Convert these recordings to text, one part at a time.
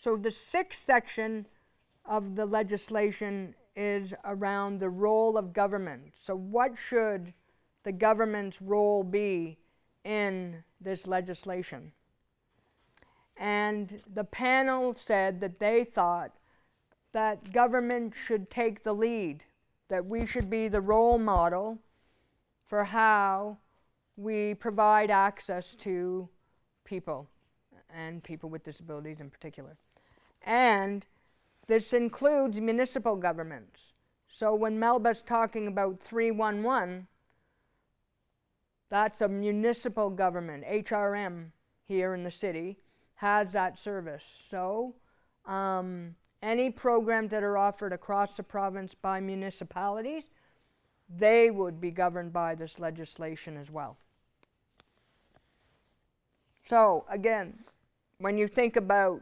So the sixth section of the legislation is around the role of government. So what should the government's role be in this legislation? And the panel said that they thought that government should take the lead, that we should be the role model for how we provide access to people, and people with disabilities in particular. And this includes municipal governments. So when Melba's talking about 311, that's a municipal government. HRM here in the city has that service. So any programs that are offered across the province by municipalities, they would be governed by this legislation as well. So again, when you think about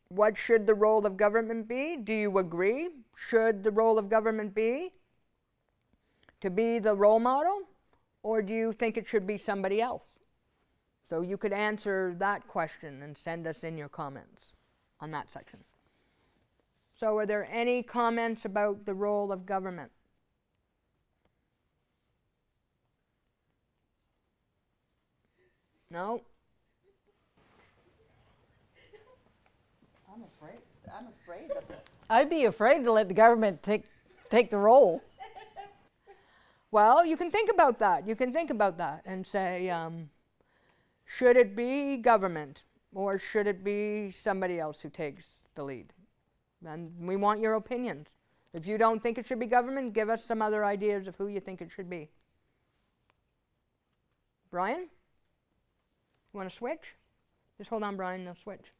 what should the role of government be, do you agree? Should the role of government be to be the role model, or do you think it should be somebody else? So you could answer that question and send us in your comments on that section. So are there any comments about the role of government? No? I'm afraid of it. I'd be afraid to let the government take the role. Well, you can think about that. You can think about that and say, should it be government, or should it be somebody else who takes the lead? And we want your opinions. If you don't think it should be government, give us some other ideas of who you think it should be. Brian? You want to switch? Just hold on, Brian, they'll switch.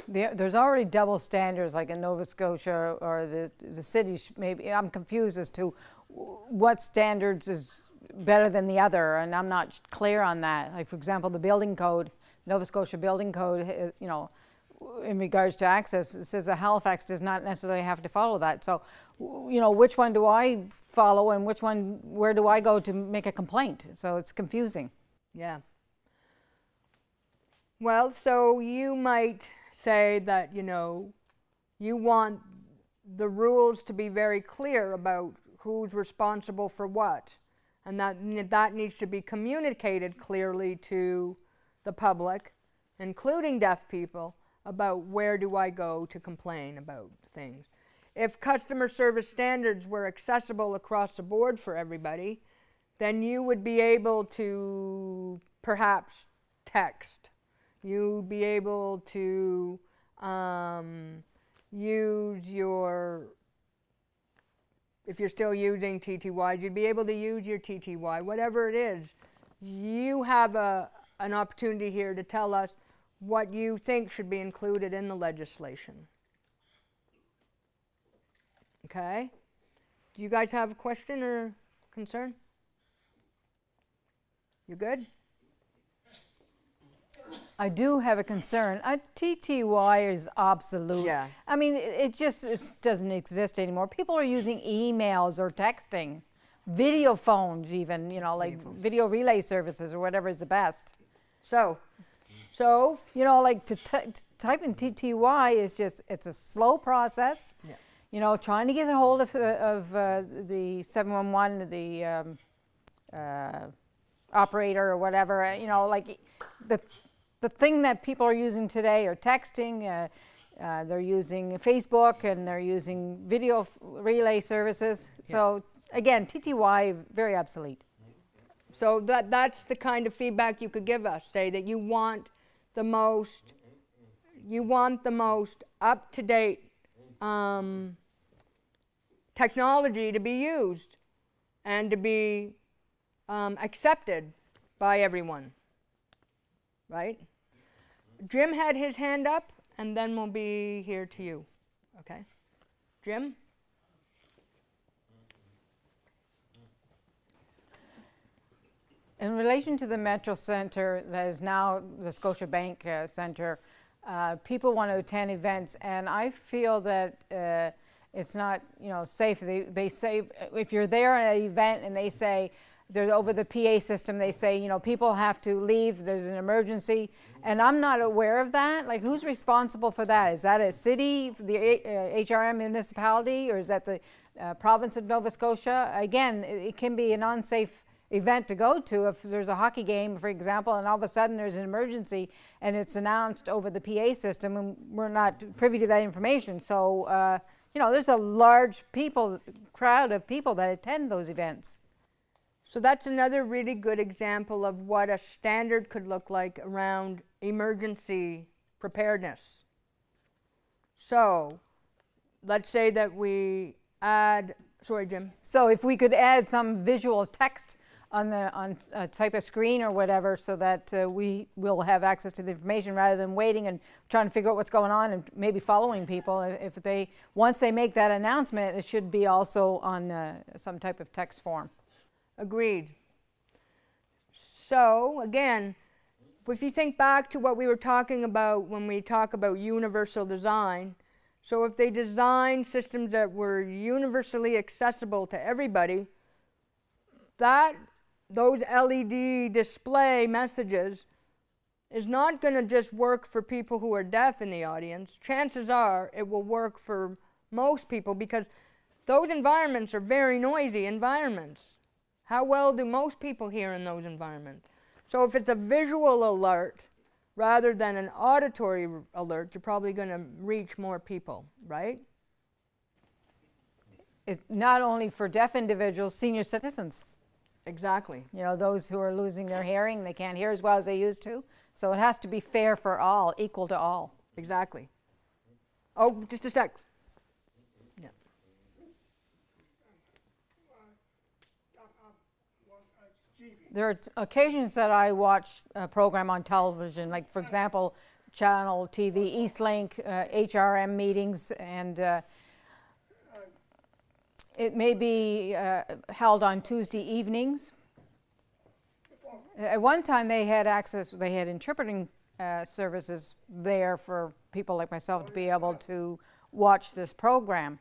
There's already double standards, like in Nova Scotia or the cities. Maybe I'm confused as to what standards is better than the other, and I'm not clear on that. Like, for example, the building code, Nova Scotia building code, you know, in regards to access, it says that Halifax does not necessarily have to follow that. So, you know, which one do I follow, and which one, where do I go to make a complaint? So it's confusing. Yeah. Well, so you might say that, you know, you want the rules to be very clear about who's responsible for what, and that needs to be communicated clearly to the public, including deaf people, about where do I go to complain about things. If customer service standards were accessible across the board for everybody, then you would be able to perhaps text. You'd be able to use your, if you're still using TTYs, you'd be able to use your TTY, whatever it is. You have an opportunity here to tell us what you think should be included in the legislation. Okay? Do you guys have a question or concern? You good? I do have a concern. TTY is obsolete. Yeah. I mean, it doesn't exist anymore. People are using emails or texting, video phones even, you know, like video relay services or whatever is the best. So, you know, like to type in TTY is just, it's a slow process. Yeah. You know, trying to get a hold of the 711, the operator or whatever, you know, like the thing that people are using today are texting, they're using Facebook, and they're using video relay services. Yeah. So again, TTY, very obsolete. So that's the kind of feedback you could give us. Say that you want the most up-to-date technology to be used and to be accepted by everyone, right? Jim had his hand up, and then we'll be here to you, okay? Jim? In relation to the Metro Centre, that is now the Scotiabank Centre, people want to attend events, and I feel that it's not, you know, safe. They say if you're there at an event and they say they're over the PA system, they say, you know, people have to leave, there's an emergency, and I'm not aware of that. Like, who's responsible for that? Is that a city, the HRM municipality, or is that the province of Nova Scotia? Again, it can be an unsafe event to go to if there's a hockey game, for example, and all of a sudden there's an emergency and it's announced over the PA system and we're not privy to that information. So, you know, there's a large crowd of people that attend those events. So that's another really good example of what a standard could look like around emergency preparedness. So let's say that we add, sorry Jim. So if we could add some visual text on a type of screen or whatever, so that we will have access to the information rather than waiting and trying to figure out what's going on and maybe following people. If they, once they make that announcement, it should be also on some type of text form. Agreed. So again, if you think back to what we were talking about when we talk about universal design, so if they design systems that were universally accessible to everybody, those LED display messages is not going to just work for people who are deaf in the audience. Chances are it will work for most people because those environments are very noisy environments. How well do most people hear in those environments? So if it's a visual alert rather than an auditory alert, you're probably going to reach more people, right? It's not only for deaf individuals, senior citizens. Exactly. You know, those who are losing their hearing, they can't hear as well as they used to. So it has to be fair for all, equal to all. Exactly. Oh, just a sec. Yeah. There are occasions that I watch a program on television, like for example, Channel TV, Eastlink, HRM meetings, and it may be held on Tuesday evenings. At one time they had access, they had interpreting services there for people like myself to be able to watch this program.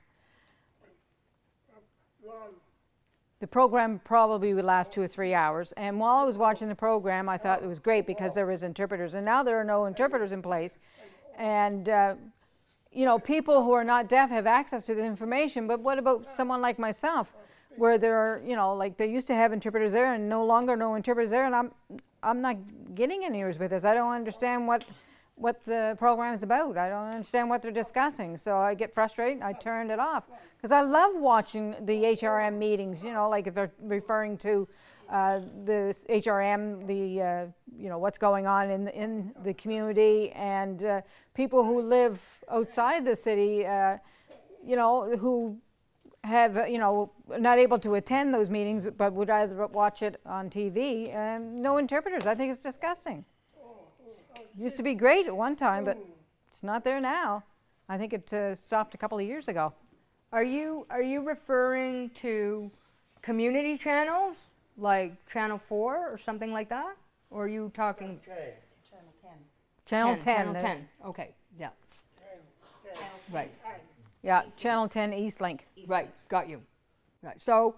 The program probably would last 2 or 3 hours, and while I was watching the program I thought it was great because there was interpreters, and now there are no interpreters in place, and you know, people who are not deaf have access to the information, but what about someone like myself where there are, you know, like they used to have interpreters there and no longer no interpreters there, and I'm not getting anywhere with this. I don't understand what the program is about. I don't understand what they're discussing. So I get frustrated, I turned it off. Because I love watching the HRM meetings, you know, like if they're referring to the HRM, you know, what's going on in the community, and people who live outside the city, you know, who have, you know, not able to attend those meetings but would either watch it on TV, and no interpreters. I think it's disgusting. Used to be great at one time, but it's not there now. I think it stopped a couple of years ago. Are you referring to community channels like Channel 4 or something like that? Or are you talking Channel 10. Channel 10. Channel 10. Okay, yeah. Right. Yeah, Channel 10 Eastlink. Right, got you. Right. So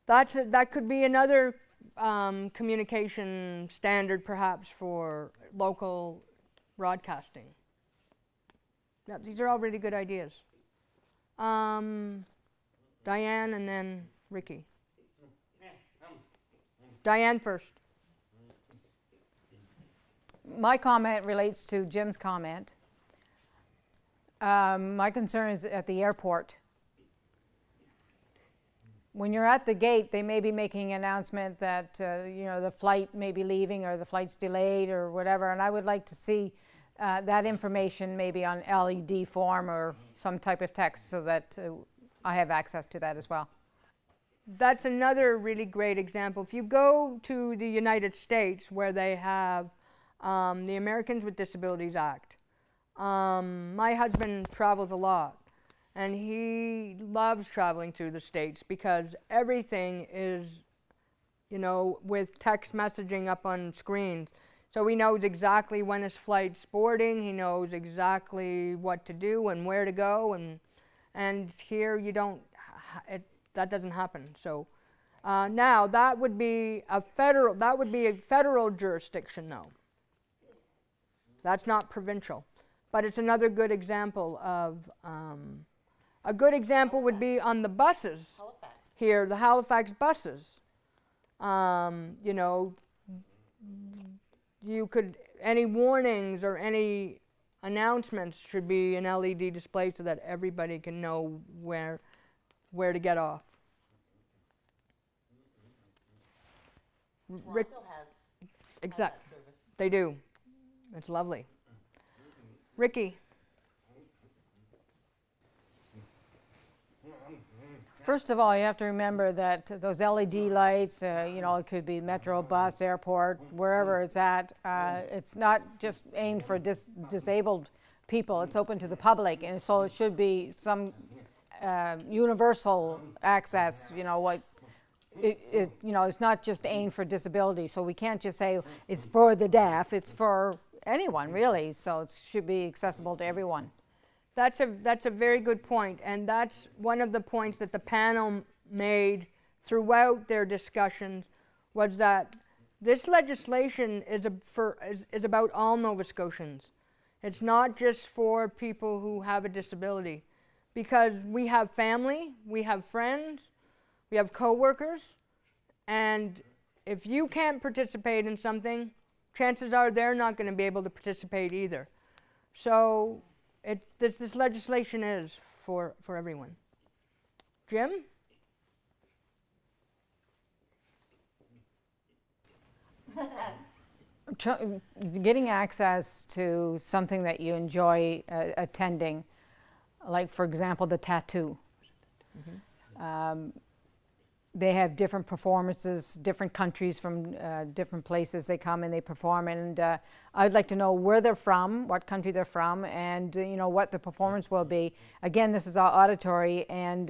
that could be another communication standard perhaps for local broadcasting. Yeah, these are all really good ideas. Diane and then Ricky. Diane first. My comment relates to Jim's comment. My concern is at the airport. When you're at the gate, they may be making an announcement that you know, the flight may be leaving or the flight's delayed or whatever, and I would like to see that information maybe on LED form or some type of text so that I have access to that as well. That's another really great example. If you go to the United States where they have the Americans with Disabilities Act, my husband travels a lot. And he loves traveling through the States because everything is, you know, with text messaging up on screens. So he knows exactly when his flight's boarding, he knows exactly what to do and where to go, and here you don't, that doesn't happen. So Now that would be a federal jurisdiction, though. That's not provincial, but it's another good example of. A good example would be on the buses Halifax. here, the Halifax buses. You know, you could, any warnings or any announcements should be an LED display so that everybody can know where to get off. Rick, Toronto has exact, that service. they do. It's lovely. Ricky. First of all, you have to remember that those LED lights, you know, it could be metro, bus, airport, wherever it's at, it's not just aimed for disabled people, it's open to the public, and so it should be some universal access, you know, what you know, it's not just aimed for disability, so we can't just say it's for the deaf, it's for anyone really, so it should be accessible to everyone. That's a very good point, and that's one of the points that the panel made throughout their discussions, was that this legislation is about all Nova Scotians. It's not just for people who have a disability, because we have family, we have friends, we have coworkers, and if you can't participate in something, chances are they're not going to be able to participate either. So this legislation is for everyone. Jim? Getting access to something that you enjoy attending, like for example the tattoo. Mm-hmm. They have different performances, different countries from different places they come and they perform, and I'd like to know where they're from, what country they're from, and you know what the performance will be. Again, this is auditory, and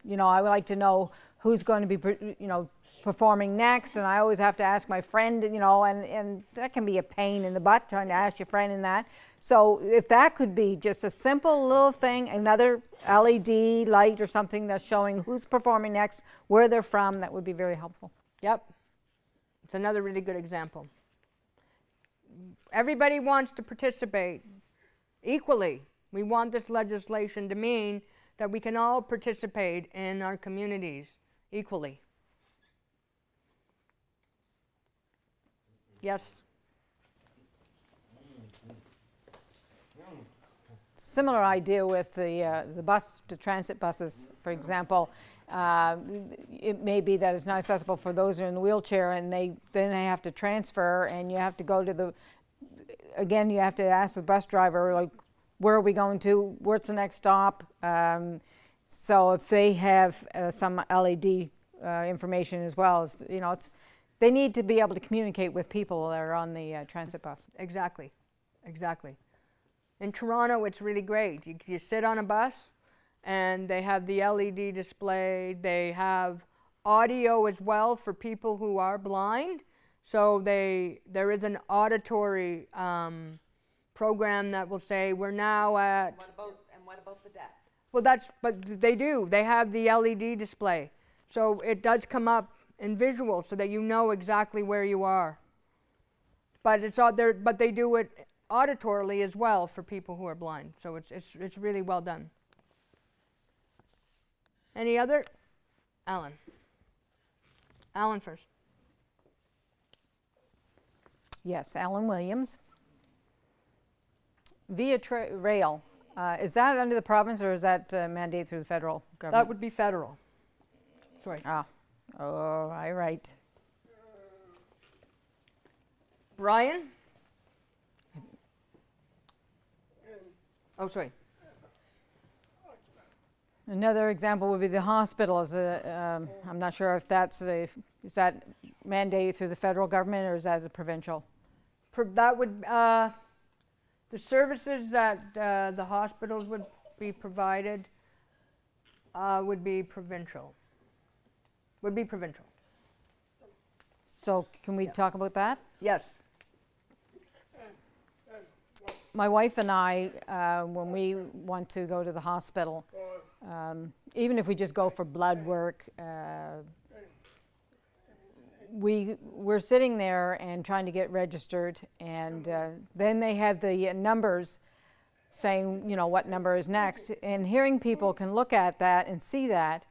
you know, I would like to know who's going to be, you know, performing next, and I always have to ask my friend, you know, and that can be a pain in the butt trying to ask your friend in that. So if that could be just a simple little thing, another LED light or something that's showing who's performing next, where they're from, that would be very helpful. Yep. It's another really good example. Everybody wants to participate equally. We want this legislation to mean that we can all participate in our communities equally. Yes? Similar idea with the transit buses, for example. It may be that it's not accessible for those who are in the wheelchair, and then they have to transfer, and you have to go to again, you have to ask the bus driver, like, where are we going to? Where's the next stop? So if they have some LED information as well, you know, they need to be able to communicate with people that are on the transit bus. Exactly, exactly. In Toronto, it's really great. You sit on a bus, and they have the LED display. They have audio as well for people who are blind. So there is an auditory program that will say, we're now at... What about the deaf? Well, but they do. They have the LED display. So it does come up in visual so that you know exactly where you are. But but they do it auditorily as well for people who are blind. So it's really well done. Any other? Alan. Alan first. Yes, Alan Williams. Via rail, is that under the province or is that mandated through the federal government? That would be federal. Sorry. Ah, oh, all right. Brian? Oh, sorry. Another example would be the hospitals. I'm not sure if is that mandated through the federal government or is that a provincial? That would, the services that the hospitals would be provided would be provincial. Would be provincial. So can we talk about that? Yes. My wife and I, when we want to go to the hospital, even if we just go for blood work, we're sitting there and trying to get registered, and then they have the numbers saying, you know, what number is next, and hearing people can look at that and see that,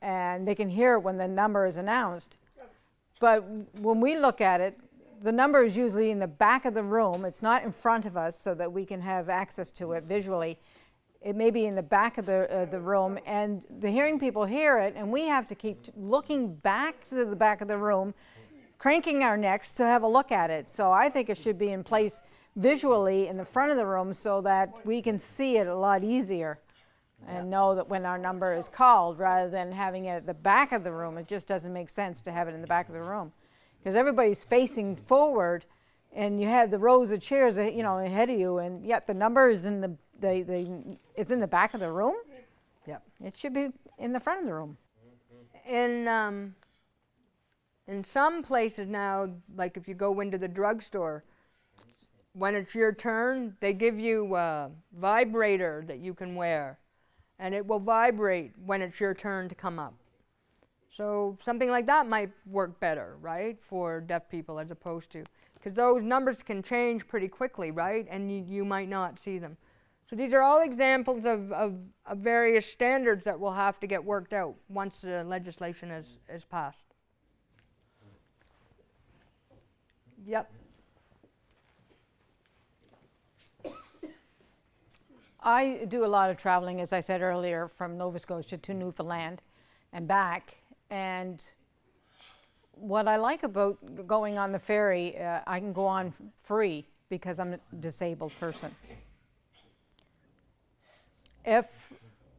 and they can hear it when the number is announced. But when we look at it, the number is usually in the back of the room. It's not in front of us so that we can have access to it visually. It may be in the back of the room, and the hearing people hear it, and we have to keep looking back to the back of the room, cranking our necks to have a look at it. So I think it should be in place visually in the front of the room so that we can see it a lot easier and know that when our number is called, rather than having it at the back of the room. It just doesn't make sense to have it in the back of the room, because everybody's facing forward, and you have the rows of chairs, you know, ahead of you, and yet the number is in it's in the back of the room. Yep. It should be in the front of the room. In some places now, like if you go into the drugstore, when it's your turn, they give you a vibrator that you can wear, and it will vibrate when it's your turn to come up. So something like that might work better, right, for deaf people as opposed to, because those numbers can change pretty quickly, right, and you might not see them. So these are all examples of various standards that will have to get worked out once the legislation is passed. Yep. I do a lot of traveling, as I said earlier, from Nova Scotia to Newfoundland and back. And what I like about going on the ferry, I can go on free because I'm a disabled person. If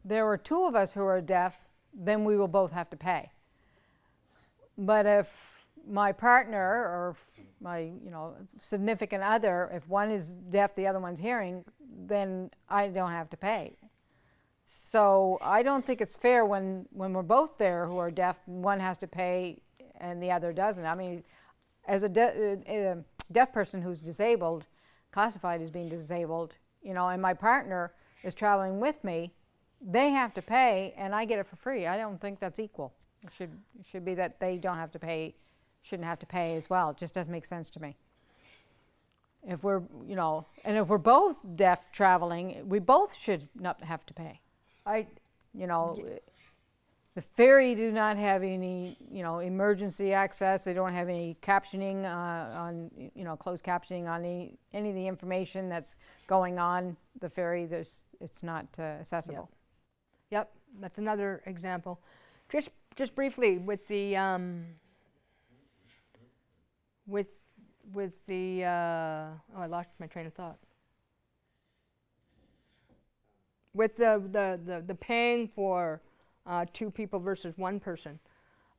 there were two of us who are deaf, then we will both have to pay. But if my partner or my significant other, if one is deaf, the other one's hearing, then I don't have to pay. So I don't think it's fair when we're both there who are deaf, one has to pay and the other doesn't. I mean, as a deaf person who's disabled, classified as being disabled, and my partner is traveling with me, they have to pay and I get it for free. I don't think that's equal. It should be that they don't have to pay, shouldn't have to pay as well. It just doesn't make sense to me. If we're, and if we're both deaf traveling, we both should not have to pay. The ferry do not have any, emergency access. They don't have any captioning on, closed captioning on any of the information that's going on the ferry. It's not accessible. Yep, that's another example. Just briefly with the I lost my train of thought. With the paying for two people versus one person,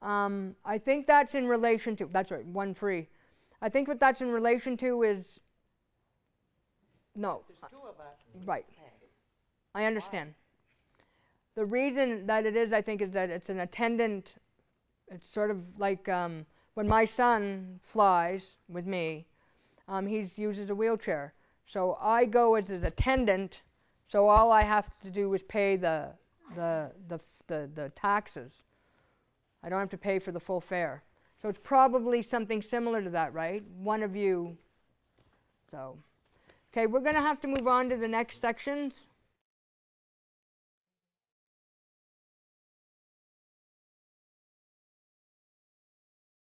I think that's in relation to, that's right, one free. I think what that's in relation to is, no. There's two of us. Right. I understand. The reason that it is, I think, is that it's an attendant. It's sort of like when my son flies with me, he uses a wheelchair. So I go as an attendant, so all I have to do is pay the taxes. I don't have to pay for the full fare. So it's probably something similar to that, right? One of you. So, okay, we're going to have to move on to the next sections.